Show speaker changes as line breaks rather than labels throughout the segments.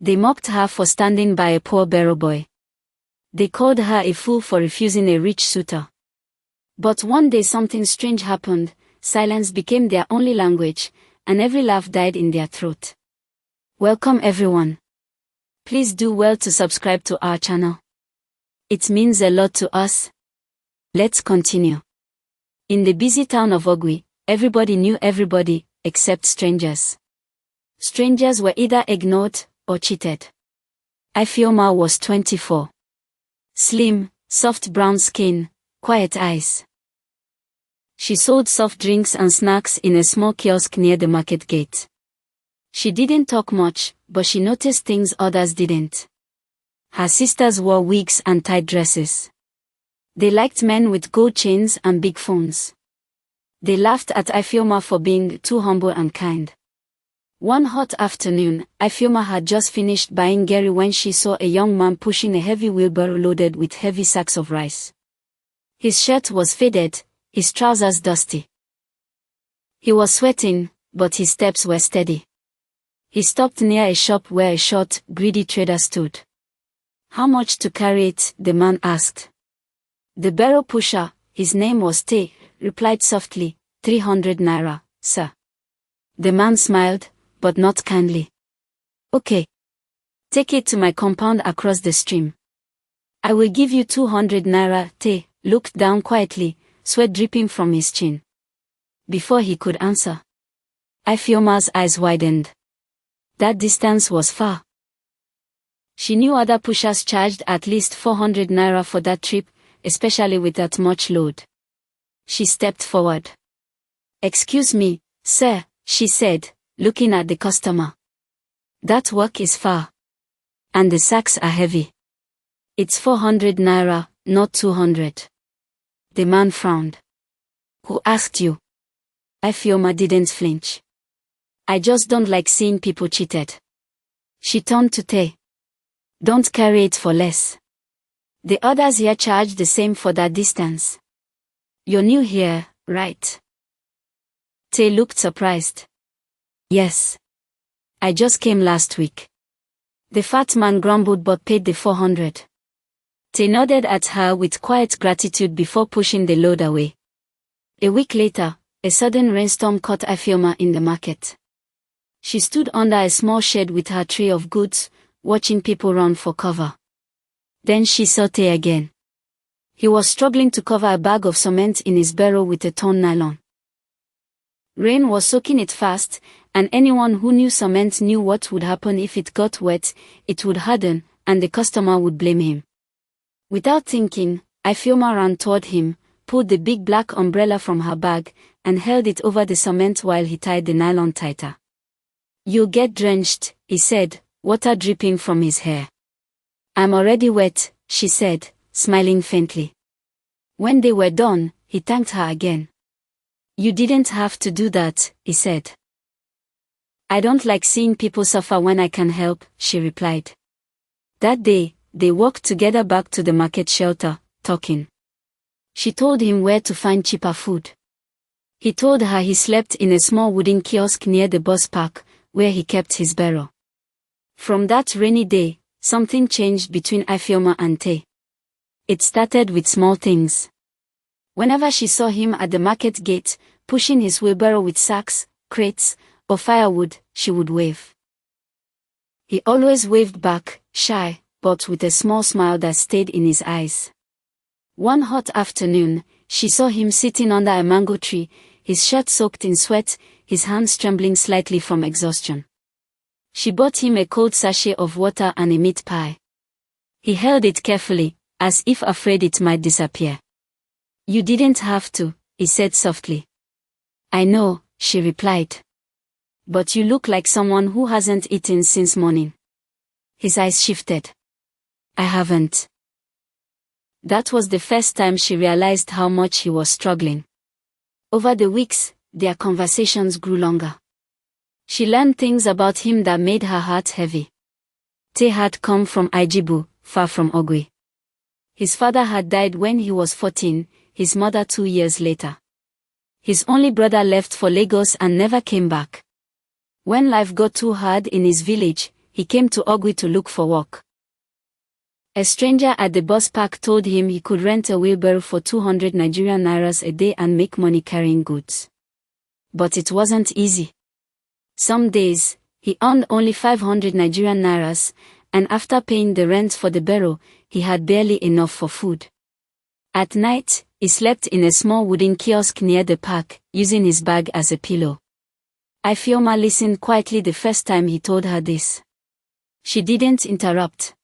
They mocked her for standing by a poor barrow boy. They called her a fool for refusing a rich suitor. But one day something strange happened. Silence became their only language, and every laugh died in their throat. Welcome everyone. Please do well to subscribe to our channel. It means a lot to us. Let's continue. In the busy town of Odogwu, everybody knew everybody, except strangers. Strangers were either ignored or cheated. Ifeoma was 24. Slim, soft brown skin, quiet eyes. She sold soft drinks and snacks in a small kiosk near the market gate. She didn't talk much, but she noticed things others didn't. Her sisters wore wigs and tight dresses. They liked men with gold chains and big phones. They laughed at Ifeoma for being too humble and kind. One hot afternoon, Ifeoma had just finished buying Gary when she saw a young man pushing a heavy wheelbarrow loaded with heavy sacks of rice. His shirt was faded, his trousers dusty. He was sweating, but his steps were steady. He stopped near a shop where a short, greedy trader stood. "How much to carry it?" the man asked. The barrow pusher, his name was Taye, replied softly, 300 naira, sir. The man smiled, but not kindly. "Okay. Take it to my compound across the stream. I will give you 200 naira. Taye looked down quietly, sweat dripping from his chin. Before he could answer, Ifeoma's eyes widened. That distance was far. She knew other pushers charged at least 400 naira for that trip, especially with that much load. She stepped forward. "Excuse me, sir," she said, looking at the customer. "That work is far. And the sacks are heavy. It's 400 naira, not 200. The man frowned. "Who asked you?" Ifeoma didn't flinch. "I just don't like seeing people cheated." She turned to Taye. "Don't carry it for less. The others here charge the same for that distance. You're new here, right?" Taye looked surprised. "Yes. I just came last week." The fat man grumbled but paid the 400. Taye nodded at her with quiet gratitude before pushing the load away. A week later, a sudden rainstorm caught Ifeoma in the market. She stood under a small shed with her tray of goods, watching people run for cover. Then she saw Taye again. He was struggling to cover a bag of cement in his barrow with a torn nylon. Rain was soaking it fast, and anyone who knew cement knew what would happen if it got wet. It would harden, and the customer would blame him. Without thinking, Ifeoma ran toward him, pulled the big black umbrella from her bag, and held it over the cement while he tied the nylon tighter. "You'll get drenched," he said, water dripping from his hair. "I'm already wet," she said, smiling faintly. When they were done, he thanked her again. "You didn't have to do that," he said. "I don't like seeing people suffer when I can help," she replied. That day, they walked together back to the market shelter, talking. She told him where to find cheaper food. He told her he slept in a small wooden kiosk near the bus park, where he kept his barrow. From that rainy day, something changed between Ifeoma and Taye. It started with small things. Whenever she saw him at the market gate, pushing his wheelbarrow with sacks, crates, or firewood, she would wave. He always waved back, shy, but with a small smile that stayed in his eyes. One hot afternoon, she saw him sitting under a mango tree, his shirt soaked in sweat, his hands trembling slightly from exhaustion. She bought him a cold sachet of water and a meat pie. He held it carefully, as if afraid it might disappear. "You didn't have to," he said softly. "I know," she replied. "But you look like someone who hasn't eaten since morning." His eyes shifted. "I haven't." That was the first time she realized how much he was struggling. Over the weeks, their conversations grew longer. She learned things about him that made her heart heavy. Taye had come from Ijebu, far from Odogwu. His father had died when he was 14, his mother 2 years later. His only brother left for Lagos and never came back. When life got too hard in his village, he came to Odogwu to look for work. A stranger at the bus park told him he could rent a wheelbarrow for 200 Nigerian nairas a day and make money carrying goods. But it wasn't easy. Some days, he earned only 500 Nigerian nairas, and after paying the rent for the barrow, he had barely enough for food. At night, he slept in a small wooden kiosk near the park, using his bag as a pillow. Ifeoma listened quietly the first time he told her this. She didn't interrupt.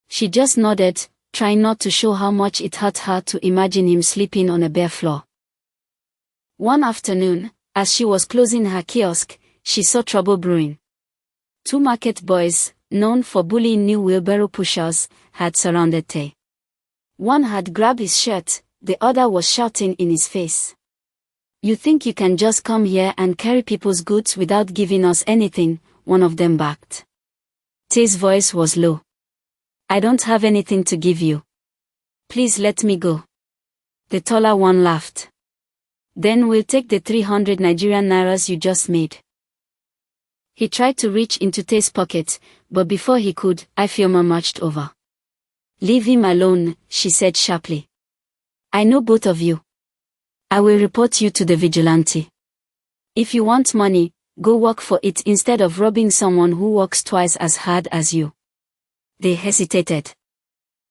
She just nodded, trying not to show how much it hurt her to imagine him sleeping on a bare floor. One afternoon, as she was closing her kiosk, she saw trouble brewing. Two market boys, known for bullying new wheelbarrow pushers, had surrounded Taye. One had grabbed his shirt, the other was shouting in his face. "You think you can just come here and carry people's goods without giving us anything?" one of them barked. Taye's voice was low. "I don't have anything to give you. Please let me go." The taller one laughed. "Then we'll take the 300 Nigerian nairas you just made." He tried to reach into Taye's pocket, but before he could, Ifeoma marched over. "Leave him alone," she said sharply. "I know both of you. I will report you to the vigilante. If you want money, go work for it instead of robbing someone who works twice as hard as you." They hesitated.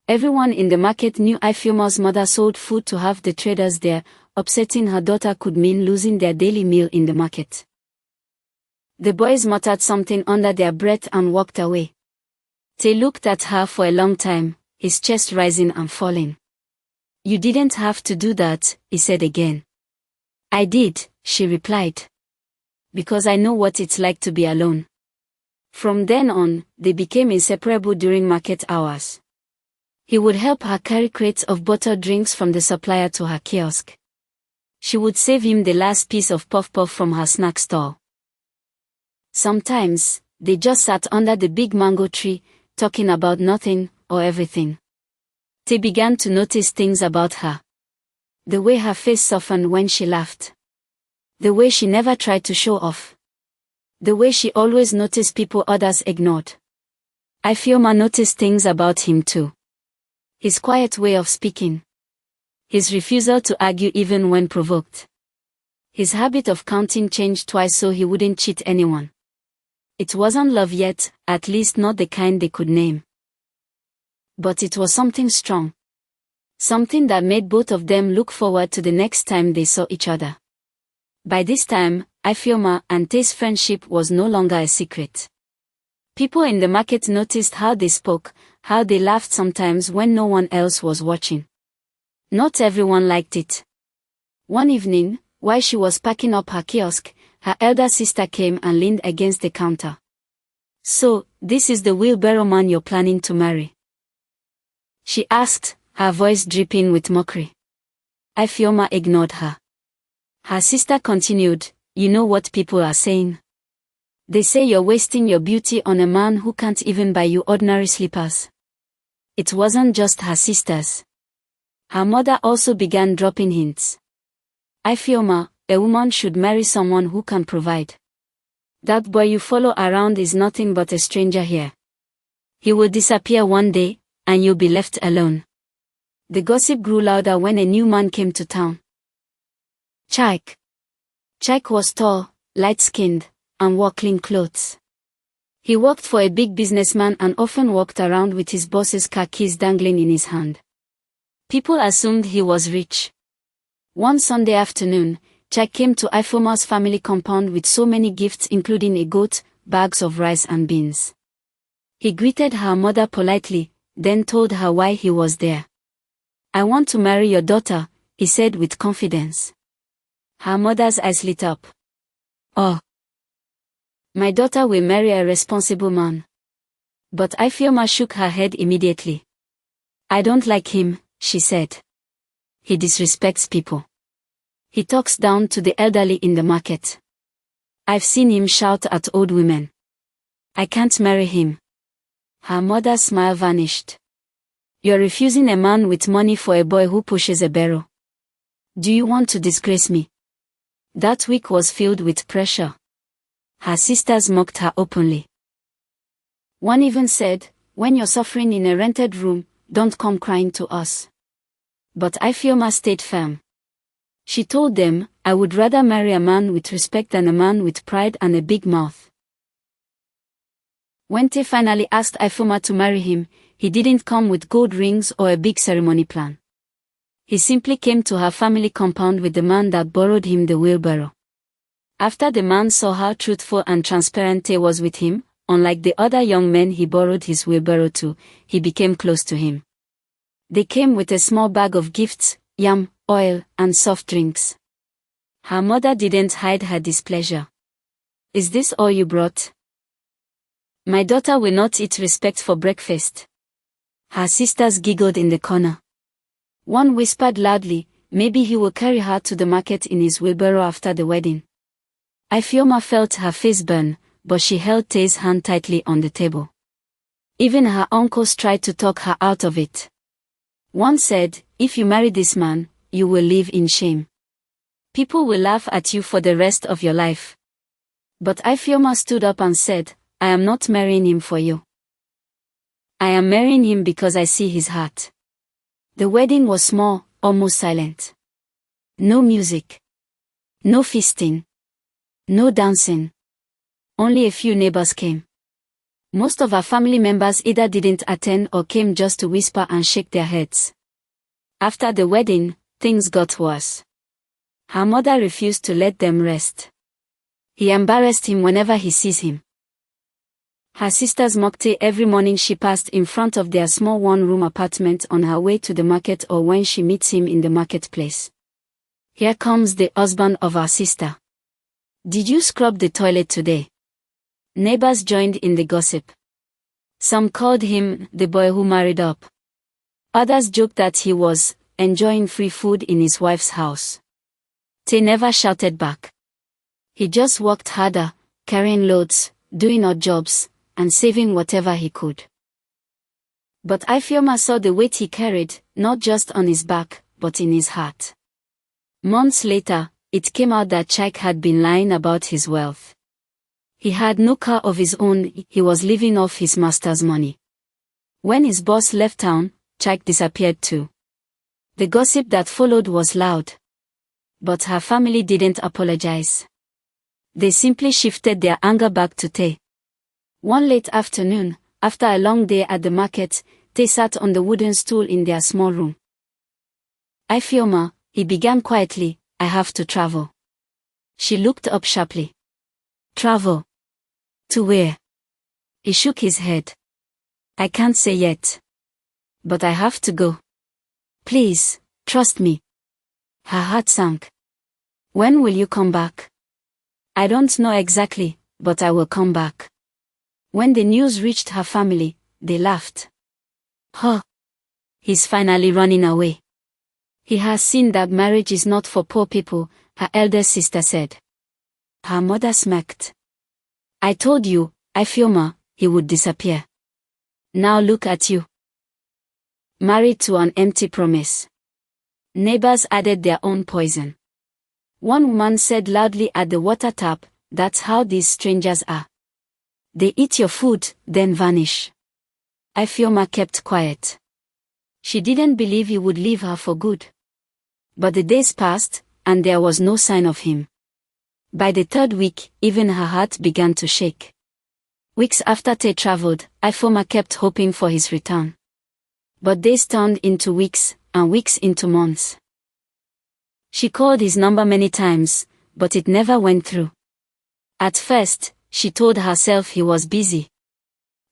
Everyone in the market knew Ifeoma's mother sold food to have the traders there. Upsetting her daughter could mean losing their daily meal in the market. The boys muttered something under their breath and walked away. Taye looked at her for a long time, his chest rising and falling. "You didn't have to do that," he said again. "I did," she replied. "Because I know what it's like to be alone." From then on, they became inseparable during market hours. He would help her carry crates of bottled drinks from the supplier to her kiosk. She would save him the last piece of puff-puff from her snack stall. Sometimes, they just sat under the big mango tree, talking about nothing or everything. Taye began to notice things about her. The way her face softened when she laughed. The way she never tried to show off. The way she always noticed people others ignored. Ifeoma noticed things about him too. His quiet way of speaking. His refusal to argue even when provoked. His habit of counting change twice so he wouldn't cheat anyone. It wasn't love yet, at least not the kind they could name. But it was something strong. Something that made both of them look forward to the next time they saw each other. By this time, Ifeoma and Taye's friendship was no longer a secret. People in the market noticed how they spoke, how they laughed sometimes when no one else was watching. Not everyone liked it. One evening, while she was packing up her kiosk, her elder sister came and leaned against the counter. "So, this is the wheelbarrow man you're planning to marry?" she asked, her voice dripping with mockery. Ifeoma ignored her. Her sister continued, "You know what people are saying? They say you're wasting your beauty on a man who can't even buy you ordinary slippers." It wasn't just her sisters. Her mother also began dropping hints. "Ifeoma, a woman should marry someone who can provide. That boy you follow around is nothing but a stranger here. He will disappear one day, and you'll be left alone." The gossip grew louder when a new man came to town. Cheek was tall, light-skinned, and wore clean clothes. He worked for a big businessman and often walked around with his boss's car keys dangling in his hand. People assumed he was rich. One Sunday afternoon, Cheek came to Ifeoma's family compound with so many gifts including a goat, bags of rice and beans. He greeted her mother politely, then told her why he was there. "I want to marry your daughter," he said with confidence. Her mother's eyes lit up. "Oh. My daughter will marry a responsible man." But Ifeoma shook her head immediately. "I don't like him," she said. "He disrespects people. He talks down to the elderly in the market. I've seen him shout at old women. I can't marry him." Her mother's smile vanished. "You're refusing a man with money for a boy who pushes a barrow. Do you want to disgrace me?" That week was filled with pressure. Her sisters mocked her openly. One even said, "When you're suffering in a rented room, don't come crying to us." But Ifeoma stayed firm. She told them, "I would rather marry a man with respect than a man with pride and a big mouth." When Taye finally asked Ifeoma to marry him, he didn't come with gold rings or a big ceremony plan. He simply came to her family compound with the man that borrowed him the wheelbarrow. After the man saw how truthful and transparent Taye was with him, unlike the other young men he borrowed his wheelbarrow to, he became close to him. They came with a small bag of gifts, yam, oil, and soft drinks. Her mother didn't hide her displeasure. "Is this all you brought? My daughter will not eat respect for breakfast." Her sisters giggled in the corner. One whispered loudly, "Maybe he will carry her to the market in his wheelbarrow after the wedding." Ifeoma felt her face burn, but she held Taye's hand tightly on the table. Even her uncles tried to talk her out of it. One said, "If you marry this man, you will live in shame. People will laugh at you for the rest of your life." But Ifeoma stood up and said, "I am not marrying him for you. I am marrying him because I see his heart." The wedding was small, almost silent. No music. No feasting. No dancing. Only a few neighbors came. Most of her family members either didn't attend or came just to whisper and shake their heads. After the wedding, things got worse. Her mother refused to let them rest. He embarrassed him whenever he sees him. Her sisters mocked Taye every morning she passed in front of their small one-room apartment on her way to the market or when she meets him in the marketplace. "Here comes the husband of our sister. Did you scrub the toilet today?" Neighbors joined in the gossip. Some called him the boy who married up. Others joked that he was enjoying free food in his wife's house. Taye never shouted back. He just worked harder, carrying loads, doing odd jobs, and saving whatever he could. But Ifeoma saw the weight he carried, not just on his back, but in his heart. Months later, it came out that Chike had been lying about his wealth. He had no car of his own, he was living off his master's money. When his boss left town, Chike disappeared too. The gossip that followed was loud. But her family didn't apologize. They simply shifted their anger back to Taye. One late afternoon, after a long day at the market, Taye sat on the wooden stool in their small room. "Ifeoma," he began quietly, "I have to travel." She looked up sharply. "Travel? To where?" He shook his head. "I can't say yet. But I have to go. Please, trust me." Her heart sank. "When will you come back?" "I don't know exactly, but I will come back." When the news reached her family, they laughed. "Huh. He's finally running away. He has seen that marriage is not for poor people," her elder sister said. Her mother smirked. "I told you, Ifeoma, he would disappear. Now look at you. Married to an empty promise." Neighbors added their own poison. One woman said loudly at the water tap, "That's how these strangers are. They eat your food, then vanish." Ifeoma kept quiet. She didn't believe he would leave her for good. But the days passed, and there was no sign of him. By the third week, even her heart began to shake. Weeks after Taye traveled, Ifeoma kept hoping for his return. But days turned into weeks, and weeks into months. She called his number many times, but it never went through. At first, she told herself he was busy.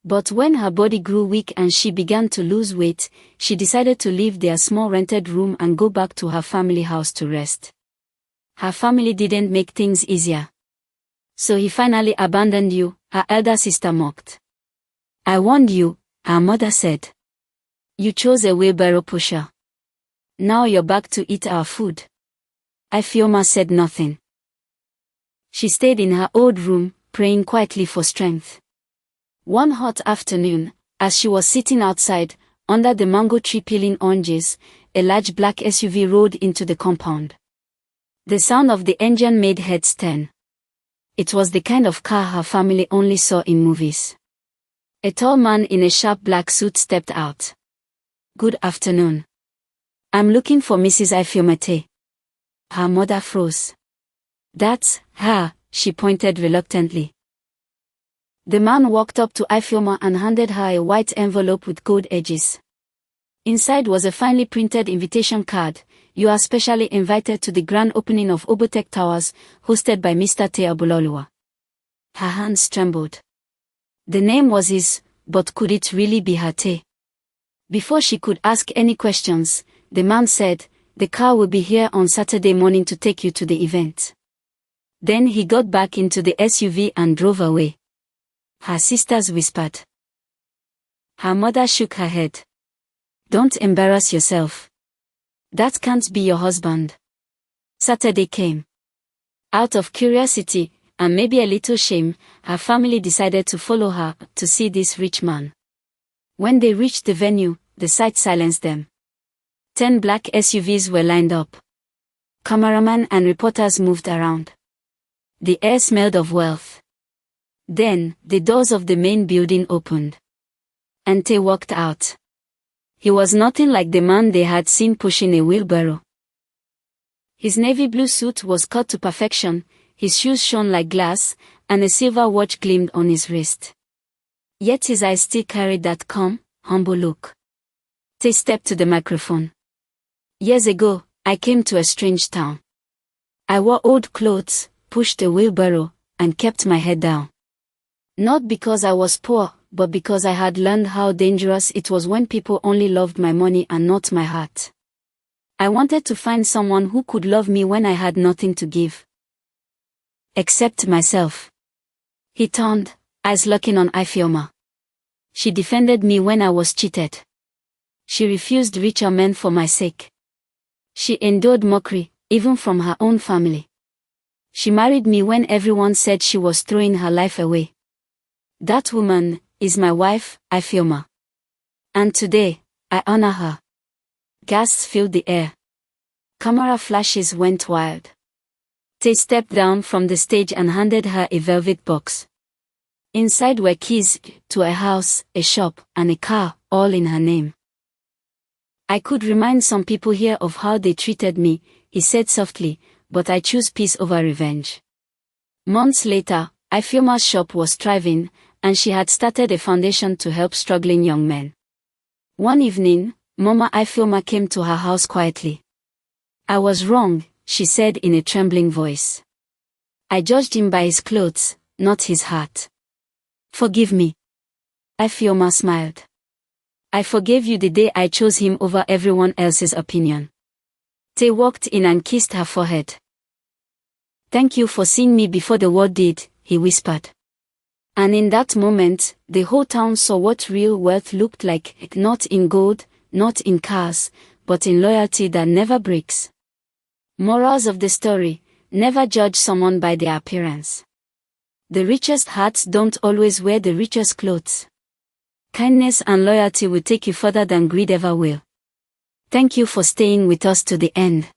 But when her body grew weak and she began to lose weight, she decided to leave their small rented room and go back to her family house to rest. Her family didn't make things easier. "So he finally abandoned you," her elder sister mocked. "I warned you," her mother said. "You chose a wheelbarrow pusher. Now you're back to eat our food." Ifeoma said nothing. She stayed in her old room, praying quietly for strength. One hot afternoon, as she was sitting outside, under the mango tree peeling oranges, a large black SUV rolled into the compound. The sound of the engine made heads turn. It was the kind of car her family only saw in movies. A tall man in a sharp black suit stepped out. "Good afternoon. I'm looking for Mrs. Ifeoma Taye." Her mother froze. "That's her," she pointed reluctantly. The man walked up to Ifeoma and handed her a white envelope with gold edges. Inside was a finely printed invitation card. "You are specially invited to the grand opening of Obotech Towers, hosted by Mr. Taye Abololuwa." Her hands trembled. The name was his, but could it really be her Taye? Before she could ask any questions, the man said, "The car will be here on Saturday morning to take you to the event." Then he got back into the SUV and drove away. Her sisters whispered. Her mother shook her head. "Don't embarrass yourself. That can't be your husband." Saturday came. Out of curiosity, and maybe a little shame, her family decided to follow her to see this rich man. When they reached the venue, the sight silenced them. 10 black SUVs were lined up. Cameramen and reporters moved around. The air smelled of wealth. Then, the doors of the main building opened. And Taye walked out. He was nothing like the man they had seen pushing a wheelbarrow. His navy blue suit was cut to perfection, his shoes shone like glass, and a silver watch gleamed on his wrist. Yet his eyes still carried that calm, humble look. Taye stepped to the microphone. "Years ago, I came to a strange town. I wore old clothes, pushed a wheelbarrow, and kept my head down. Not because I was poor, but because I had learned how dangerous it was when people only loved my money and not my heart. I wanted to find someone who could love me when I had nothing to give. Except myself." He turned, eyes locking on Ifeoma. "She defended me when I was cheated. She refused richer men for my sake. She endured mockery, even from her own family. She married me when everyone said she was throwing her life away. That woman is my wife, Ifeoma. And today, I honor her." Gasps filled the air. Camera flashes went wild. Taye stepped down from the stage and handed her a velvet box. Inside were keys to a house, a shop, and a car, all in her name. "I could remind some people here of how they treated me," he said softly, "but I choose peace over revenge." Months later, Ifeoma's shop was thriving, and she had started a foundation to help struggling young men. One evening, Mama Ifeoma came to her house quietly. "I was wrong," she said in a trembling voice. "I judged him by his clothes, not his heart. Forgive me." Ifeoma smiled. "I forgave you the day I chose him over everyone else's opinion." Taye walked in and kissed her forehead. "Thank you for seeing me before the world did," he whispered. And in that moment, the whole town saw what real wealth looked like, not in gold, not in cars, but in loyalty that never breaks. Morals of the story: never judge someone by their appearance. The richest hearts don't always wear the richest clothes. Kindness and loyalty will take you further than greed ever will. Thank you for staying with us to the end.